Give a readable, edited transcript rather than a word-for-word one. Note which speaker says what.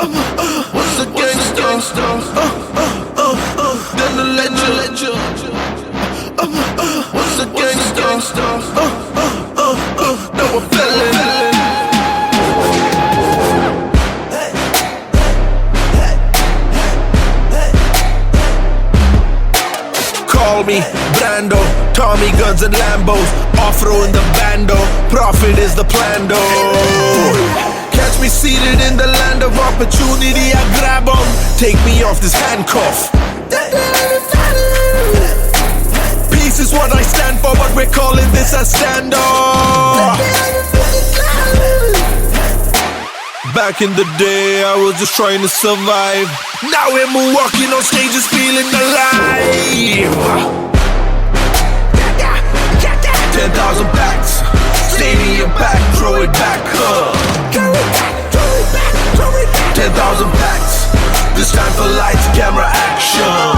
Speaker 1: Once a gangster, then a legend. Once a gangster, now a felon. Call me Brando, Tommy guns and Lambos, off-road in the bando, profit is the plan though. Catch me seated in the land of opportunity, I grab 'em, take me off this handcuff. Peace is what I stand for, but we're calling this a standoff. Back in the day, I was just trying to survive. Now we're walking on stages feeling alive. 10,000 packs, stadium pack, throw it back, 10,000 packs, this time for lights, camera, action.